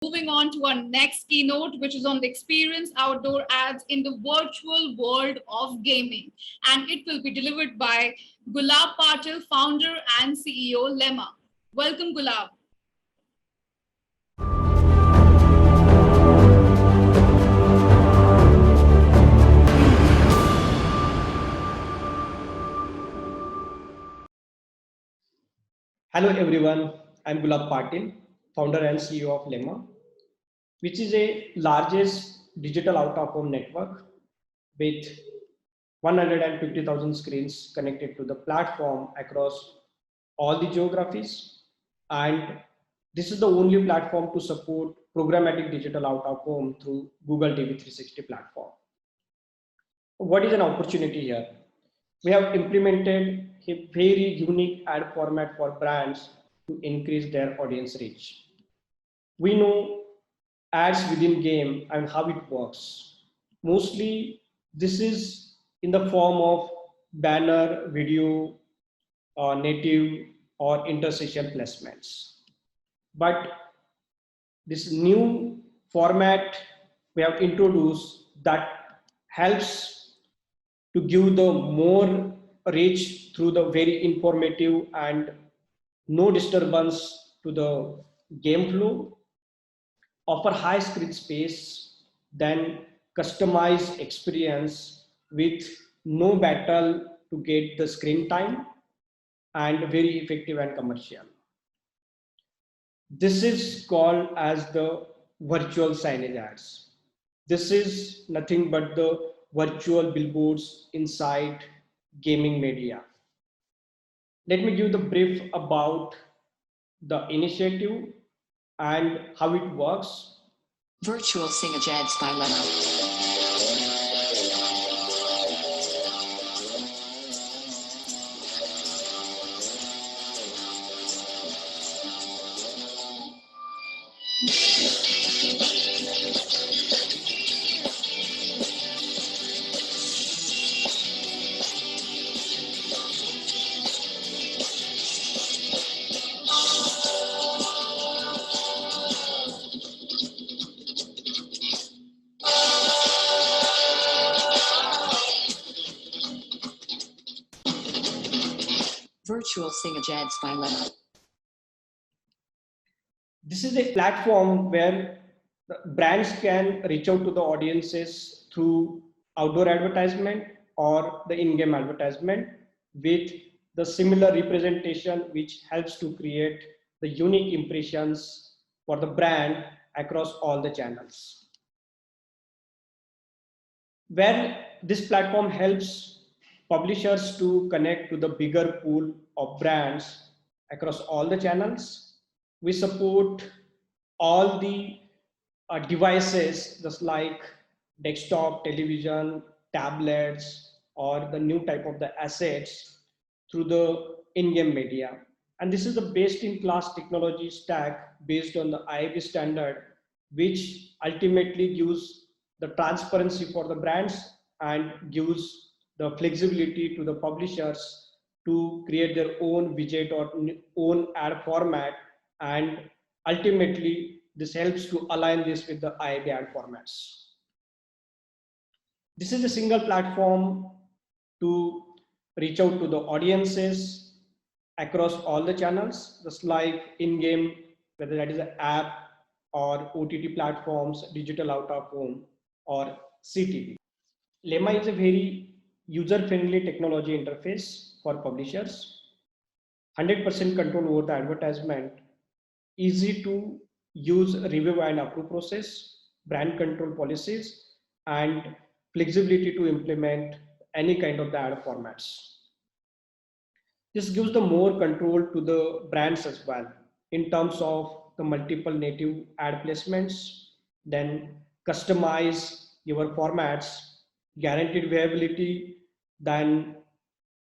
Moving on to our next keynote, which is on the experience outdoor ads in the virtual world of gaming. And it will be delivered by Gulab Patil, founder and CEO, Lemma. Welcome, Gulab. Hello everyone, I'm Gulab Patil, founder and CEO of Lemma, which is a largest digital out-of-home network with 150,000 screens connected to the platform across all the geographies. And this is the only platform to support programmatic digital out-of-home through Google DV360 platform. What is an opportunity here? We have implemented a very unique ad format for brands to increase their audience reach. We know ads within game and how it works. Mostly this is in the form of banner, video, native or interstitial placements. But this new format we have introduced that helps to give the more reach through the very informative and no disturbance to the game flow, offer high screen space, then customized experience with no battle to get the screen time, and very effective and commercial. This is called as the virtual signage ads. This is nothing but the virtual billboards inside gaming media. Let me give the brief about the initiative and how it works. Virtual Signage Ads by Lemma. Virtual Signage Ads by Lemma. This is a platform where brands can reach out to the audiences through outdoor advertisement or the in-game advertisement with the similar representation, which helps to create the unique impressions for the brand across all the channels. Where this platform helps publishers to connect to the bigger pool of brands across all the channels. We support all the devices, just like desktop, television, tablets, or the new type of the assets through the in-game media. And this is the best-in-class technology stack based on the IAB standard, which ultimately gives the transparency for the brands and gives the flexibility to the publishers to create their own widget or own ad format, and ultimately this helps to align this with the IAB ad formats. This is a single platform to reach out to the audiences across all the channels, just like in-game, whether that is an app or OTT platforms, digital out of home, or CTV. Lemma is a very user-friendly technology interface for publishers. 100% control over the advertisement, easy to use review and approve process, brand control policies, and flexibility to implement any kind of the ad formats. This gives the more control to the brands as well in terms of the multiple native ad placements, then customize your formats, guaranteed viability, then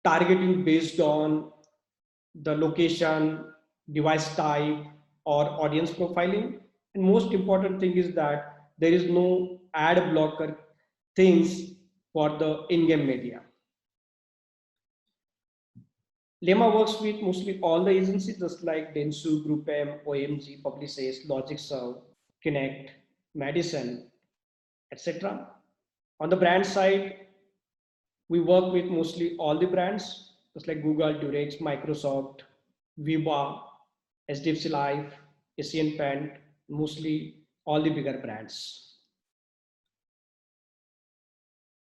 targeting based on the location, device type, or audience profiling. And most important thing is that there is no ad blocker things for the in-game media. Lemma works with mostly all the agencies, just like Dentsu, GroupM, OMG, Publicis, LogicServe, Kinect, Madison, etc. On the brand side, we work with mostly all the brands, just like Google, Durex, Microsoft, Viva, SDFC Life, Asian Paint, mostly all the bigger brands.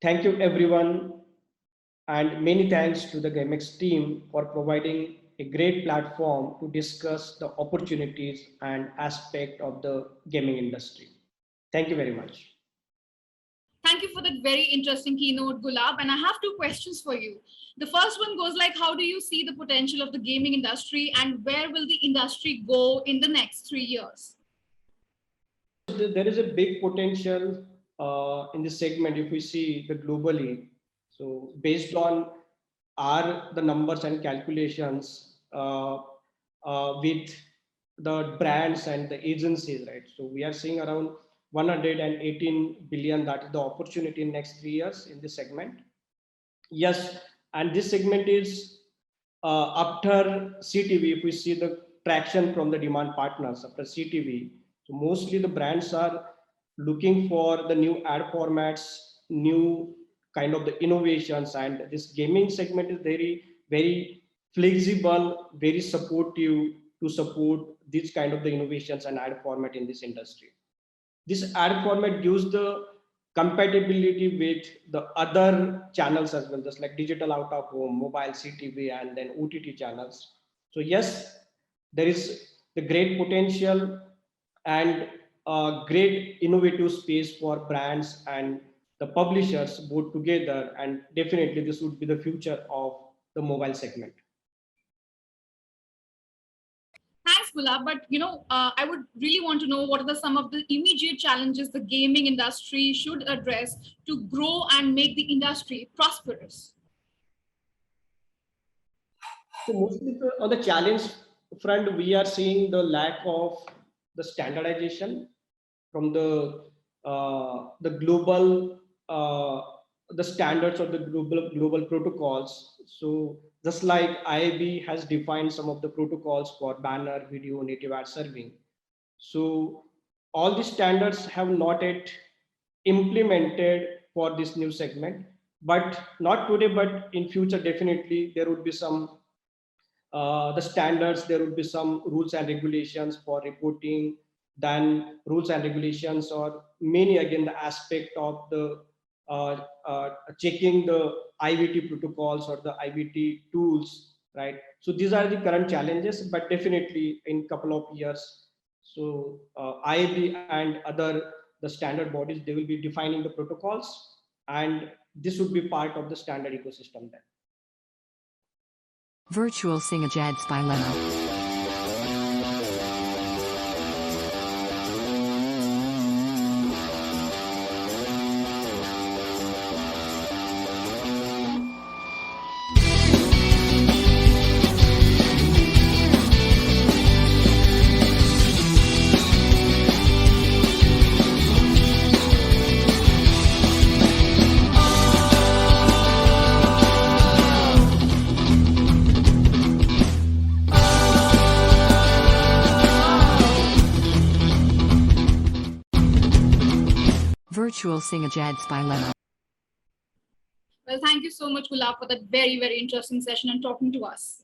Thank you everyone, and many thanks to the GameX team for providing a great platform to discuss the opportunities and aspect of the gaming industry. Thank you very much. Thank you for that very interesting keynote, Gulab. And I have two questions for you. The first one goes like, how do you see the potential of the gaming industry and where will the industry go in the next 3 years? There is a big potential in this segment if we see the globally. So based on the numbers and calculations with the brands and the agencies, right? So we are seeing around 118 billion, that is the opportunity in next 3 years in this segment. Yes, and this segment is after CTV, if we see the traction from the demand partners after CTV, so mostly the brands are looking for the new ad formats, new kind of the innovations, and this gaming segment is very, very flexible, very supportive to support these kind of the innovations and ad format in this industry. This ad format gives the compatibility with the other channels as well, just like digital out of home, mobile, CTV, and then OTT channels. So yes, there is the great potential and a great innovative space for brands and the publishers both together, and definitely this would be the future of the mobile segment. Thanks, Gulab. But I would really want to know what are some of the immediate challenges the gaming industry should address to grow and make the industry prosperous. So mostly on the challenge front, we are seeing the lack of the standardization from the global the standards of the global protocols. So just like IAB has defined some of the protocols for banner, video, native ad serving. So all these standards have not yet implemented for this new segment, but not today, but in future, definitely there would be some the standards, there would be some rules and regulations for reporting, then rules and regulations, or many again the aspect of the checking the IVT protocols or the IVT tools, right? So these are the current challenges, but definitely in couple of years, so IAB and other the standard bodies, they will be defining the protocols, and this would be part of the standard ecosystem then. Virtual Singh-Ajads by Leno. Virtual Singh-Ajads by Leno. Well, thank you so much, Gulab, for that very, very interesting session and talking to us.